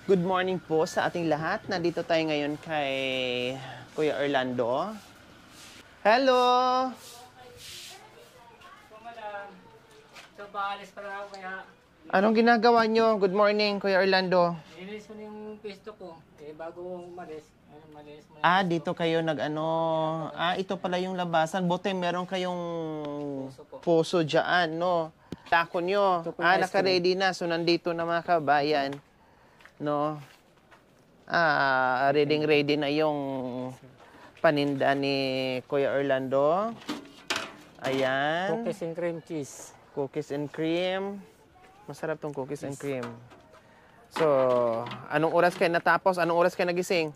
Good morning po sa ating lahat. Nandito tayo ngayon kay Kuya Orlando. Hello! So, madam, so paalis pa lang ako kaya Anong ginagawa nyo? Good morning, Kuya Orlando. nilinis ko na yung pwesto ko. Bago umalis, malinis mo na Ah, yung dito kayo nag-ano. Ah, ito pala yung labasan. Buti meron kayong puso po. puso dyan, no? Tako nyo. Ito po yung Ah, ice naka-ready na. So, nandito na mga kabayan. No? Ah, ready na yung paninda ni Kuya Orlando. Ayan. Cookies and cream cheese. Cookies and cream. Masarap tong cookies and cream. So, anong oras kayo natapos? Anong oras kayo nagising?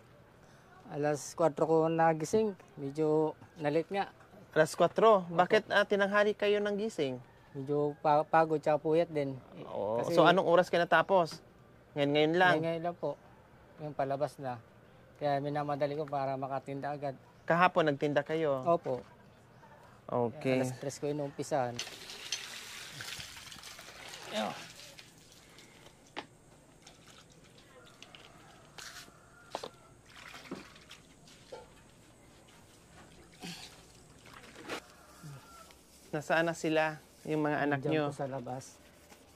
Alas 4 ko nagising. Medyo nalit nga. Alas 4. Bakit tinanghali kayo ng gising? Medyo pagod tsaka puyat din. Oo. Kasi- So, anong oras kayo natapos? Ngayon lang. Ngayon lang po. Yung palabas na. Kaya minamadali ko para makatinda agad. Kahapon nagtinda kayo. Opo. Okay. Alas 3 ko inumpisahan. Ayun. Nasaan na sila? Yung mga anak Diyan nyo? po sa labas.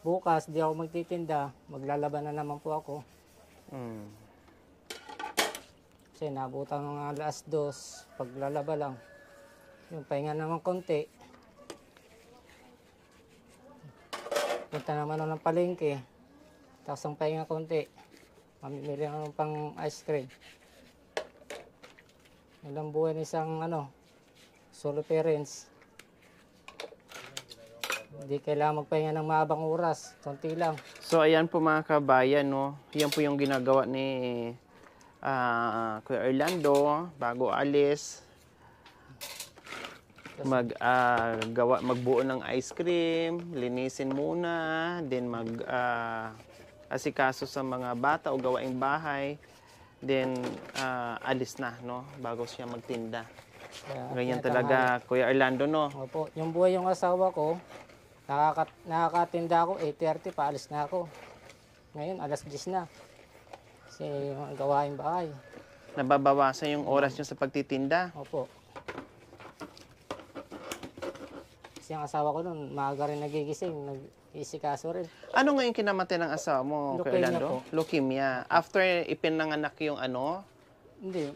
Bukas, di ako magtitinda. Maglalaban na naman po ako. Hmm. Kasi nabutan ng alas 2, paglalaba lang. Yung pahinga naman konti. Punta naman ako ng palengke. Tapos ang pahinga konti. Mamimili ako ng pang ice cream. Ilang buwan isang solo parents. Hindi kailangan magpahinga ng mahabang oras. Konti lang. So, ayan po mga kabayan, no? Yan po yung ginagawa ni Kuya Orlando bago alis. Magbuo ng ice cream, linisin muna, then asikaso sa mga bata o gawaing bahay, then alis na, no? Bago siya magtinda. Kaya, Ganyan talaga, Kuya Orlando, no? Opo, yung buhay yung asawa ko, nakakatinda ako, 8:30, paalis na ako. Ngayon, alas 10 na. Kasi yung gawain bahay. Nababawasan yung oras niyo sa pagtitinda. Opo. Kasi yung asawa ko nun, maaga rin nagigising, nag-isikaso rin. Ano ngayon kinamatay ng asawa mo, Kuya Leukemia Orlando? po. Leukemia. After ipinanganak yung Hindi,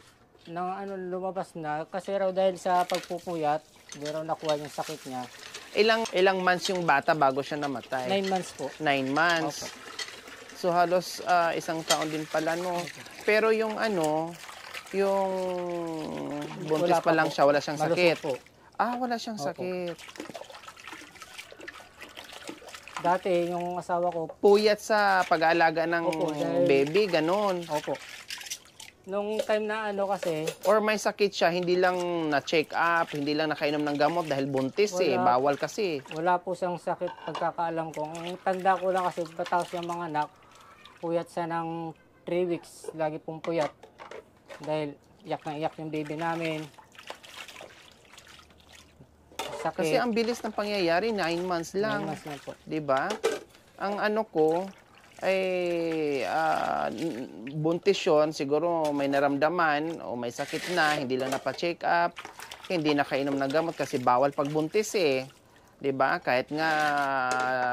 lumabas na. Kasi raw dahil sa pagpupuyat, hindi raw nakuha yung sakit niya. ilang months yung bata bago siya namatay? 9 months po. 9 months. So halos isang taon din pala, no? Pero yung yung buntis Wala pa pa lang po. siya, wala siyang Malusog sakit. po. Ah, wala siyang Opo. sakit. Dati, yung asawa ko, Puyat sa pag-aalaga ng Opo, dahil- baby, ganun. opo. Nung time na kasi, Or may sakit siya, hindi lang na-check up, hindi lang nakainom ng gamot dahil buntis eh. Wala. Bawal kasi. wala po siyang sakit pagkakaalam ko. Ang tanda ko lang kasi bataw siyang mga anak, puyat siya ng 3 weeks. Lagi pong puyat. Dahil iyak na iyak yung baby namin. Sakit. Kasi ang bilis ng pangyayari, 9 months 9 lang. months na po. 'Di ba? Ang ko ay buntis yun, siguro may naramdaman o may sakit na, hindi lang napa-check up, hindi nakainom ng gamot kasi bawal pag buntis eh. 'Di ba? Kahit nga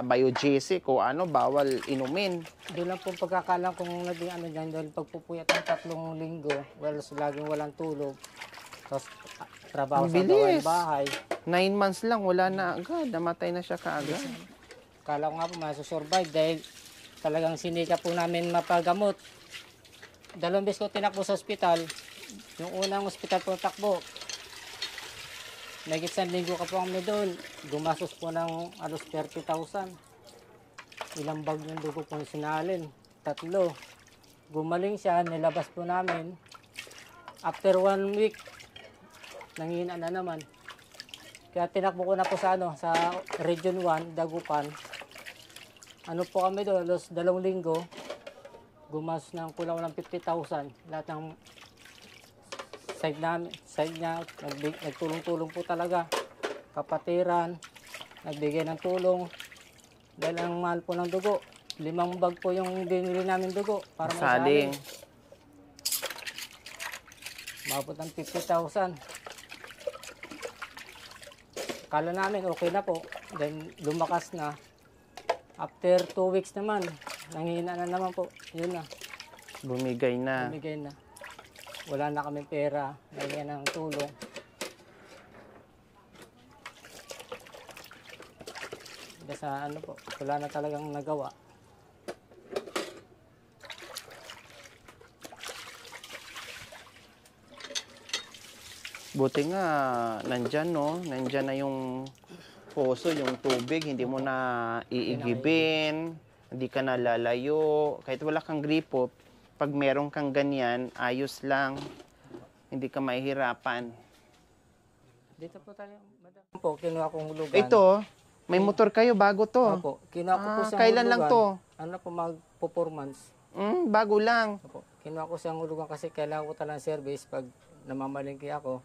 biogesic o bawal inumin. Doon lang po pagkakaalam kung naging dyan dahil pagpupuyat ng 3 linggo, laging walang tulog. Tapos trabaho Ang sa gawain bilis. bahay. 9 months lang, wala na agad. Namatay na siya kaagad. Kala ko nga po masusurvive dahil talagang sinika po namin mapagamot. 2 beses ko tinakbo sa ospital. Yung unang ospital po takbo, nagit 1 linggo ka po kami doon. Gumastos po ng alos 30,000. Ilang bag yung dugo po yung sinalin. 3. Gumaling siya, nilabas po namin. After 1 week, nanghina na naman. Kaya tinakbo ko na po sa sa Region 1, Dagupan. Po kami doon, 2 linggo. Gumas ng kulang ng 50,000. Lahat ng side niya, nagtulong-tulong po talaga. Kapatiran, nagbigay ng tulong. Dahil ang mahal po ng dugo. 5 bag po yung binili namin dugo para may Saling. saling. Mabot ng 50,000. Kala namin okay na po. Then lumakas na. After 2 weeks naman, nanghihina na naman po. Yun na, Bumigay na. bumigay na. Wala na kami pera, naging ng tulong. Sa ano po, wala na talagang nagawa. Buti nga, nandyan, no? Nandyan na yung poso, yung tubig, hindi mo na iigibin, hindi ka na lalayo. Kahit wala kang gripo, pag meron kang ganyan, ayos lang. Hindi ka mahihirapan. Dito po tayo, madam. Po, kinuha kong hulugan. Ito, may motor kayo, bago to. Opo, kinuha ko po siyang Kailan lang hulugan. to? Ano po, magpo 4 months. Bago lang. Opo, kinuha ko siyang hulugan kasi kailangan ko talaga ng service pag namamalingki ako.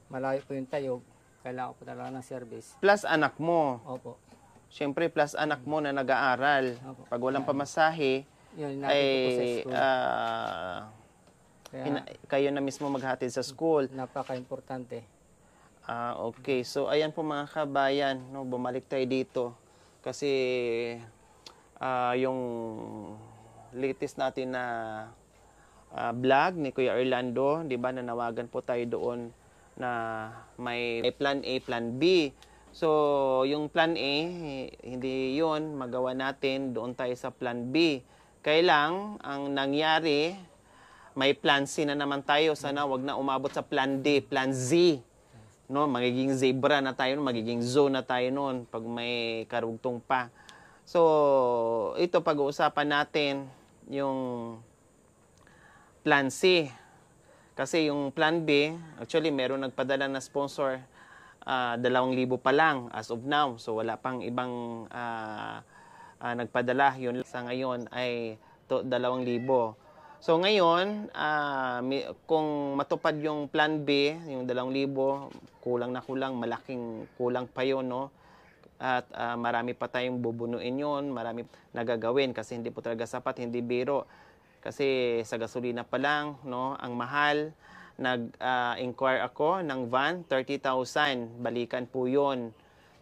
Malayo po yung tayog, kailangan ko talaga ng service. Plus anak mo. Opo. Siyempre, plus anak mo na nag-aaral. Opo. Pag walang pamasahe, Yun, natin ko po sa ay school. Kaya kayo na mismo maghatid sa school. napaka-importante. Okay. So, ayan po mga kabayan, no, bumalik tayo dito. Kasi yung latest natin na vlog ni Kuya Orlando, di ba, nanawagan po tayo doon na may plan A, plan B. So, yung plan A, hindi yun magawa natin, doon tayo sa plan B. Kailang, ang nangyari, may plan C na naman tayo. Sana wag na umabot sa plan D, plan Z. No, magiging zebra na tayo, magiging zoo na tayo noon pag may karugtong pa. So, ito pag-uusapan natin yung plan C. Kasi yung plan B, actually meron nagpadala na sponsor, 2,000 pa lang as of now. So, wala pang ibang nagpadala. Yun sa ngayon ay 2,000. So ngayon, kung matupad yung plan B, yung 2,000, kulang na kulang, malaking kulang pa yun, no? At marami pa tayong bubunuin yun, marami nagagawin kasi hindi po talaga sapat, hindi biro. Kasi sa gasolina pa lang, no, ang mahal. Nag-inquire ako ng van, 30,000, balikan po yun,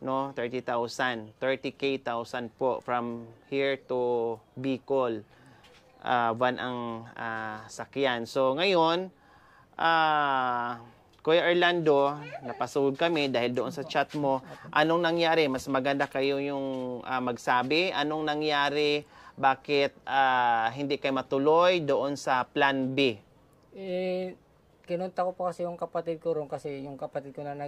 no, 30,000, 30,000 po from here to Bicol. Van ang sakyan. So, ngayon, Kuya Orlando, napasugod kami dahil doon sa chat mo. Anong nangyari? Mas maganda kayo yung magsabi. Anong nangyari? Bakit hindi kayo matuloy doon sa plan B? Kinunta ko po kasi yung kapatid ko ron kasi yung kapatid ko na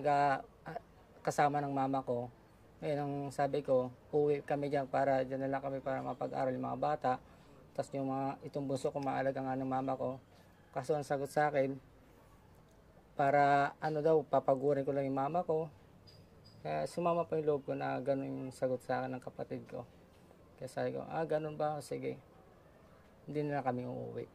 kasama ng mama ko. Ngayon, ang sabi ko, uwi kami dyan para dyan na lang kami para mapag-aral yung mga bata. Tapos yung itong bunso ko maalaga nga ng mama ko. Kaso ang sagot sa akin, para ano daw, papagurin ko lang yung mama ko. Kaya sumama pa yung loob ko na gano'n yung sagot sa akin ng kapatid ko. Kaya sabi ko, gano'n ba? Sige. Hindi na kami uuwi.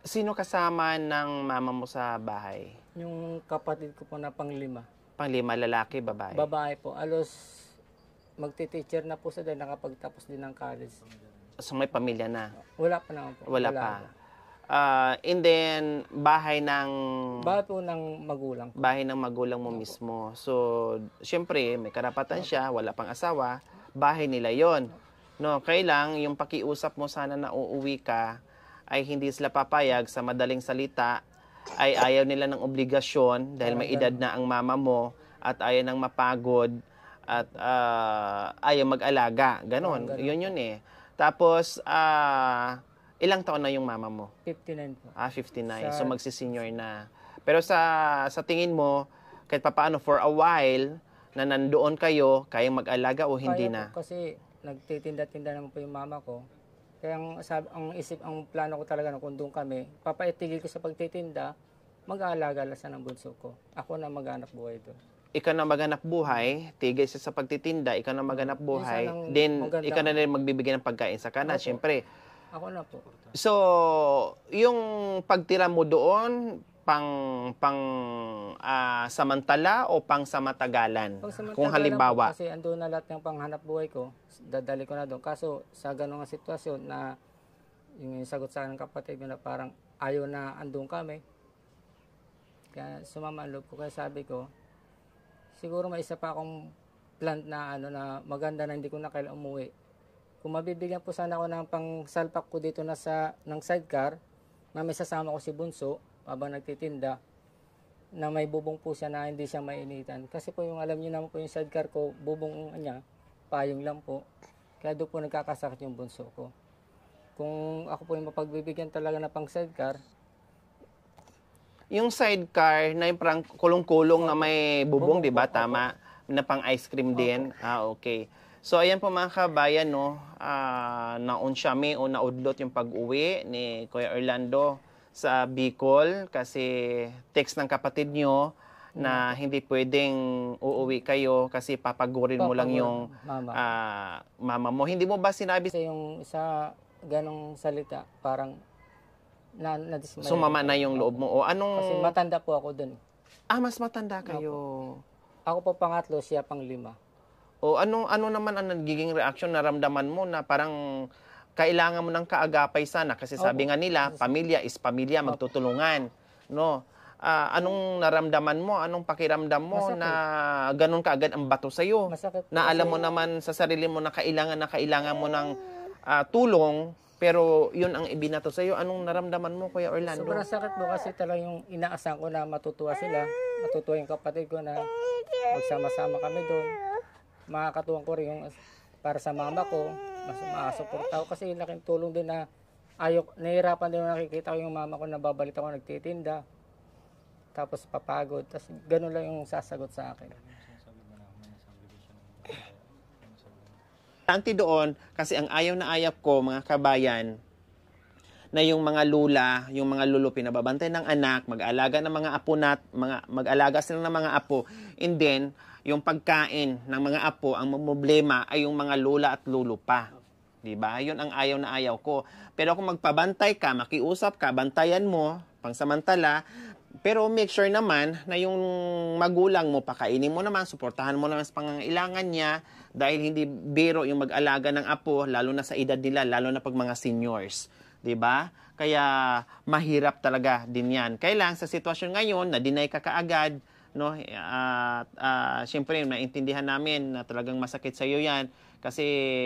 Sino kasama ng mama mo sa bahay? Yung kapatid ko po na pang-5. Pang-5, lalaki, babae? Babae po. Alos magti-teacher na po sila, nakapagtapos din ng college. So may pamilya na? Wala pa naman po. Wala pa. And then, bahay ng... Bahay po ng magulang ko. Bahay ng magulang mo mismo. So, syempre, may karapatan siya, wala pang asawa, bahay nila yon. No, kailang yung pakiusap mo sana na uuwi ka, ay hindi sila papayag sa madaling salita, ay ayaw nila ng obligasyon dahil may edad na ang mama mo at ayaw nang mapagod at ayaw mag-alaga. Ganon. Yun eh. Tapos, ilang taon na yung mama mo? 59 po. 59. So, magsisenior na. Pero sa tingin mo, kahit papaano for a while, na nandoon kayo, kayang mag-alaga o hindi Kaya na? po, kasi nagtitinda-tinda naman po yung mama ko. Kaya ang plano ko talaga na kung doon kami, papaitigil ko sa pagtitinda, mag-aalaga lang siya ng bunso ko. Ako na mag-anak buhay doon. Ikaw na maghanap buhay, tigil siya sa pagtitinda, ikaw na maghanap buhay, Minsan ang then maganda- ikaw na rin magbibigay ng pagkain sa kana, Opo. syempre. Ako na po. So, yung pagtira mo doon, samantala o pang sa matagalan? Pagsamantala Kung lang halimbawa, po, kasi andun na lahat ng panghanap buhay ko, dadali ko na doon. Kaso sa ganung sitwasyon na yung sagot sa akin ng kapatid ko na parang ayaw na andun kami, kaya sumama ang loob ko. Kaya sabi ko, siguro may isa pa akong plan na na maganda na hindi ko na kailangan umuwi. Kung mabibigyan po sana ako ng pangsalpak ko dito na ng sidecar, na may sasama ko si Bunso habang nagtitinda, na may bubong po siya na hindi siya mainitan. Kasi po yung alam niyo naman po yung sidecar ko, bubong niya, payong lang po. Kaya doon po nagkakasakit yung Bunso ko. Kung ako po yung mapagbibigyan talaga na pang sidecar, yung sidecar na yung parang kulong-kulong na may bubong, Bubong di ba? po, Tama. Na pang ice cream din. Okay. So, ayan po mga kabayan, no? Naunsyami o naudlot yung pag-uwi ni Kuya Orlando sa Bicol kasi text ng kapatid nyo na hindi pwedeng uuwi kayo kasi papagurin mo lang yung mama. mama mo. Hindi mo ba sinabi Kasi yung sa ganong salita, parang nadismaya. sumama na yung loob mo? O anong... Kasi matanda po ako dun. mas matanda kayo. Ako po pangatlo, siya pang 5. O ano naman ang nagiging reaksyon, naramdaman mo na parang kailangan mo ng kaagapay sana kasi sabi nga nila, pamilya is pamilya, magtutulungan, no? Anong naramdaman mo? Anong pakiramdam mo Masakit. na ganun kaagad ang bato sa iyo? Masakit po Na alam kasi- mo naman sa sarili mo na kailangan mo ng tulong, pero yun ang ibinato sa iyo. Anong naramdaman mo, Kuya Orlando? Sobrang sakit po kasi talagang yung inaasahan ko na matutuwa sila, matutuwa yung kapatid ko na magsama-sama kami doon. Makakatuwang ko rin yung para sa mama ko, mas makasuporta ako kasi laking tulong din na nahihirapan din nakikita ko yung mama ko na babalik ako nagtitinda. Tapos papagod, tapos ganun lang yung sasagot sa akin. Anti doon, kasi ang ayaw na ayaw ko, mga kabayan, na yung mga lula, yung mga lolo pinababantay ng anak, mag-alaga ng mga apo mag-alaga sila ng mga apo, and then, yung pagkain ng mga apo, ang problema ay yung mga lula at lolo pa. Diba? Yun ang ayaw na ayaw ko. Pero kung magpabantay ka, makiusap ka, bantayan mo, pangsamantala, pero make sure naman na yung magulang mo, pakainin mo naman, suportahan mo naman sa pangangailangan niya, dahil hindi biro yung mag-alaga ng apo, lalo na sa edad nila, lalo na pag mga seniors. 'Di ba? Kaya mahirap talaga din 'yan. Kailang sa sitwasyon ngayon, na-deny ka kaagad, no? Siyempre, maintindihan namin na talagang masakit sa iyo 'yan kasi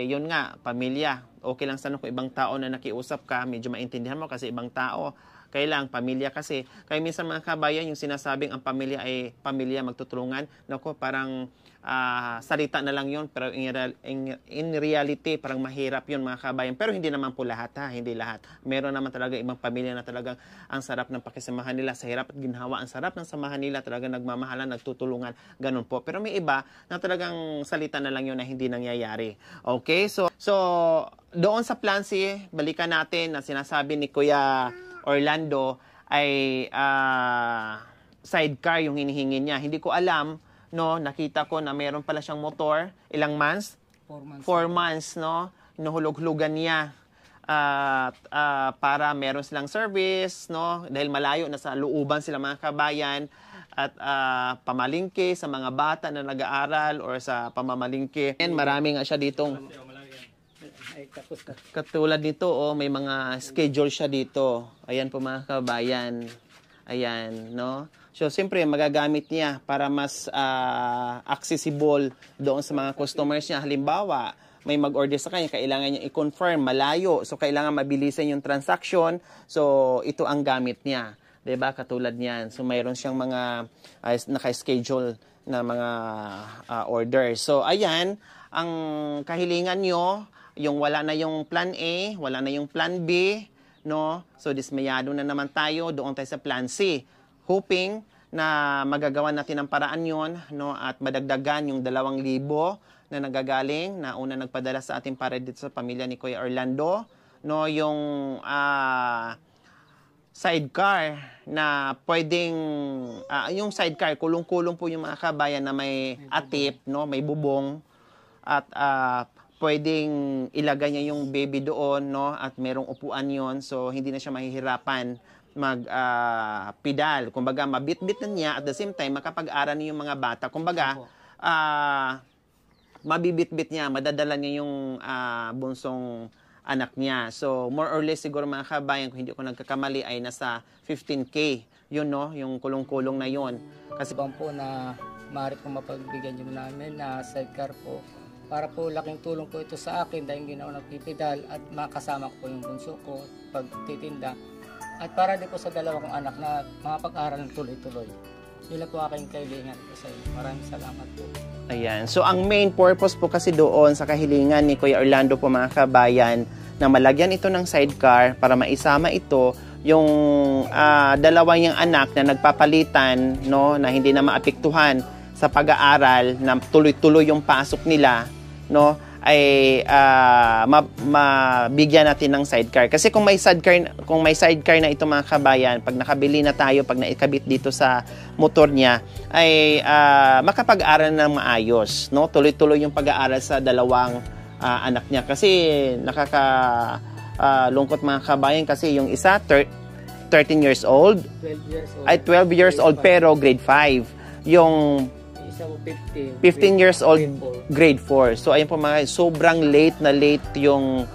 'yun nga, pamilya. Okay lang sana kung ibang tao na nakiusap ka, medyo maintindihan mo kasi ibang tao. Kailang pamilya kasi. Kaya minsan mga kabayan, yung sinasabing ang pamilya ay pamilya magtutulungan, nako, parang salita na lang yun, pero in reality, parang mahirap yun mga kabayan. Pero hindi naman po lahat, hindi lahat. Meron naman talaga ibang pamilya na talagang ang sarap ng pakisamahan nila, sa hirap at ginhawa, ang sarap ng samahan nila, talagang nagmamahalan, nagtutulungan, ganun po. Pero may iba na talagang salita na lang yun na hindi nangyayari. Okay? So doon sa plan C, balikan natin na sinasabi ni Kuya Orlando ay sidecar yung hinihingi niya. Hindi ko alam, no, nakita ko na meron pala siyang motor. Ilang months? 4 months. 4 months, no? Inuhulog-hulugan niya para meron silang service, no? Dahil malayo, nasa looban sila mga kabayan, at pamalingke sa mga bata na nag-aaral or sa pamamalingke. And marami nga siya ditong Ay, tapos na. katulad nito, may mga schedule siya dito. Ayan po mga kabayan. Ayan, no? So, siyempre, magagamit niya para mas accessible doon sa mga customers niya. Halimbawa, may mag-order sa kanya, kailangan niya i-confirm, malayo. So, kailangan mabilisan yung transaction. So, ito ang gamit niya. 'Di ba? Katulad niyan. So, mayroon siyang mga naka-schedule na mga orders. So, ayan, ang kahilingan nyo, yung wala na yung plan A, wala na yung plan B, no? So, dismayado na naman tayo, doon tayo sa plan C. Hoping na magagawa natin ang paraan yon, no? At madagdagan yung 2,000 na nagagaling, na una nagpadala sa ating para dito sa pamilya ni Kuya Orlando, no? Yung sidecar na pwedeng, yung sidecar, kulong-kulong po yung mga kabayan na may atip, no? May bubong, at pwedeng ilagay niya yung baby doon, no? At merong upuan yon, so hindi na siya mahihirapan pedal. Kumbaga, mabit-bit na niya at the same time, makapag-aral niya yung mga bata. Kumbaga, Opo. mabibit-bit niya, madadala niya yung bunsong anak niya. So, more or less siguro mga kabayan, kung hindi ko nagkakamali, ay nasa 15K. Yun, no? Yung kulong-kulong na yun. Kasi Ibang po na maaari po mapagbigyan nyo namin na sidecar po. Para po laking tulong po ito sa akin dahil hindi na ako nagpipedal at makasama ko po yung bunso ko pagtitinda. At para din po sa dalawa kong anak na makapag-aral ng tuloy-tuloy. Yun lang po aking kailangan po sa inyo. Maraming salamat po. ayan. So, ang main purpose po kasi doon sa kahilingan ni Kuya Orlando po mga kabayan, na malagyan ito ng sidecar para maisama ito yung dalawa niyang anak na nagpapalitan, no, na hindi na maapektuhan sa pag-aaral, na tuloy-tuloy yung pasok nila, no, ay mabigyan natin ng sidecar. Kasi kung may sidecar na ito mga kabayan, pag nakabili na tayo, pag naikabit dito sa motor niya, ay makapag-aral na ng maayos, no? Tuloy-tuloy yung pag-aaral sa dalawang anak niya. Kasi lungkot mga kabayan kasi yung isa 13 years old, 12 years old. ay 12 years old pero grade 5. Yung Isa po 15. 15 years old, Grade grade 4. 4. So, ayun po mga, sobrang late yung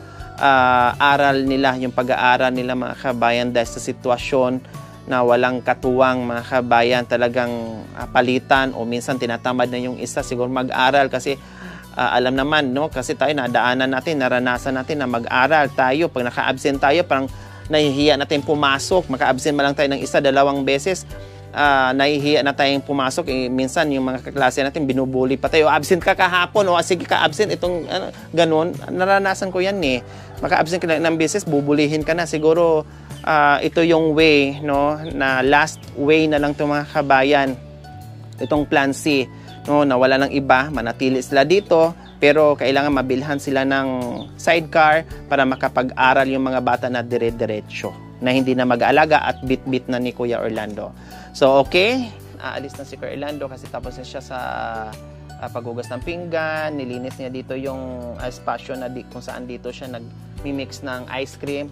aral nila, yung pag-aaral nila mga kabayan dahil sa sitwasyon na walang katuwang mga kabayan, talagang palitan o minsan tinatamad na yung isa siguro mag-aral kasi alam naman, no, kasi tayo nadaanan natin, naranasan natin na mag-aral tayo. Pag naka-absent tayo, parang nahihiya natin pumasok. Maka-absent man lang tayo ng isa, dalawang beses, nahihiya na tayong pumasok. Minsan, yung mga kaklase natin, binubuli pa tayo. Absent ka kahapon, o sige ka absent, itong ganun. Naranasan ko yan eh. Maka-absent ka ng beses, bubulihin ka na. Siguro, ito yung way, no, na last way na lang itong mga kabayan. Itong Plan C, no, na wala ng iba, manatili sila dito, pero kailangan mabilhan sila ng sidecar para makapag-aral yung mga bata na dire-diretso, na hindi na mag-aalaga at bit-bit na ni Kuya Orlando. So, okay, aalis na si Kuya Orlando kasi tapos na siya sa paghugas ng pinggan, nilinis niya dito yung espasyo na kung saan dito siya nag-mix ng ice cream.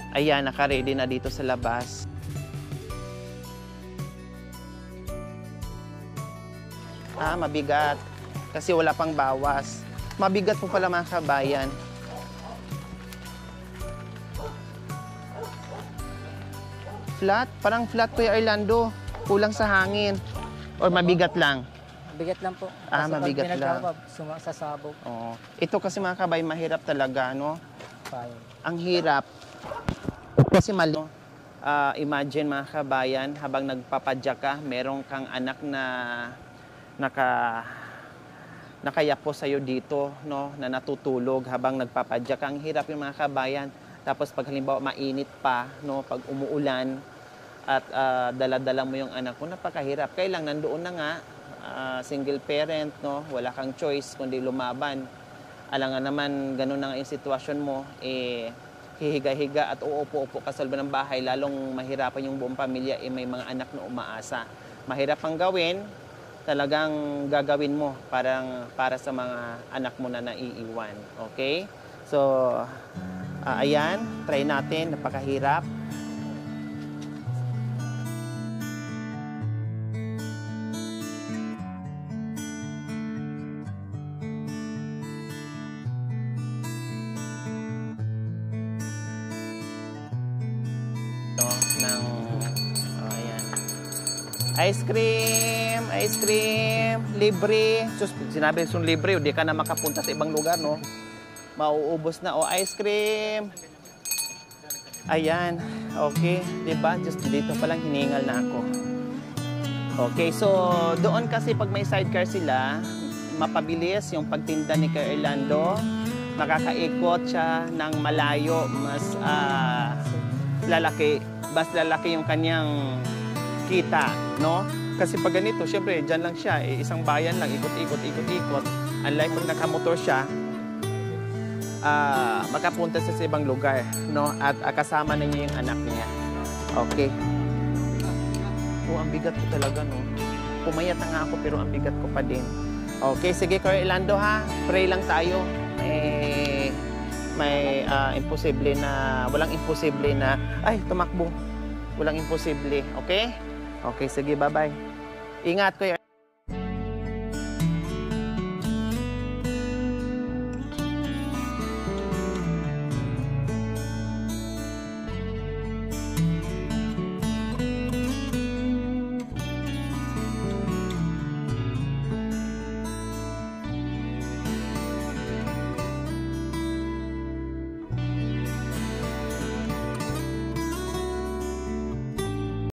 Ayan, naka-ready na dito sa labas. Mabigat. Kasi wala pang bawas. Mabigat po pala mga kabayan. Flat? Parang flat, Kuya Orlando. Kulang sa hangin. Or mabigat lang? Mabigat lang po. Mabigat lang. Sumasasabog. Oo. Ito kasi mga kabayan, mahirap talaga, no? Fire. Ang hirap. Kasi imagine mga kabayan, habang nagpapadya ka, merong kang anak na nakayapo sa'yo dito, no, na natutulog habang nagpapadya ka. Ang hirap yung mga kabayan. Tapos pag halimbawa mainit pa, no, pag umuulan at dala-dala mo yung anak mo, napakahirap. Kaya lang nandoon na nga, single parent, no, wala kang choice kundi lumaban. Alangan naman ganun na nga yung sitwasyon mo, hihiga-higa at uupo-upo ka sa loob ng bahay, lalong mahirapan yung buong pamilya, may mga anak na umaasa. Mahirap ang gawin, talagang gagawin mo para sa mga anak mo na naiiwan. Okay? So, ayan, try natin, napakahirap. Ayan. Ice cream, libre. Sus, sinabi yung libre, hindi ka na makapunta sa ibang lugar, no? Mauubos na. Ice cream. Ayan. Okay. Diba? Just dito palang hiningal na ako. Okay. So, doon kasi pag may sidecar sila, mapabilis yung pagtinda ni Kuya Orlando. Makakaikot siya ng malayo. Mas lalaki yung kanyang kita, no? Kasi pag ganito, syempre, dyan lang siya, isang bayan lang, ikot-ikot. Unlike pag nakamotor siya, makapunta sa ibang lugar, no? At kasama na niya yung anak niya. Okay. Ang bigat ko talaga, no? Pumayat na nga ako, pero ang bigat ko pa din. Okay, sige, Kuya Orlando, ha? Pray lang tayo. imposible na, walang imposible na, ay, tumakbo. Walang imposible, okay? Okay, sige, bye-bye. Ingat, Kuya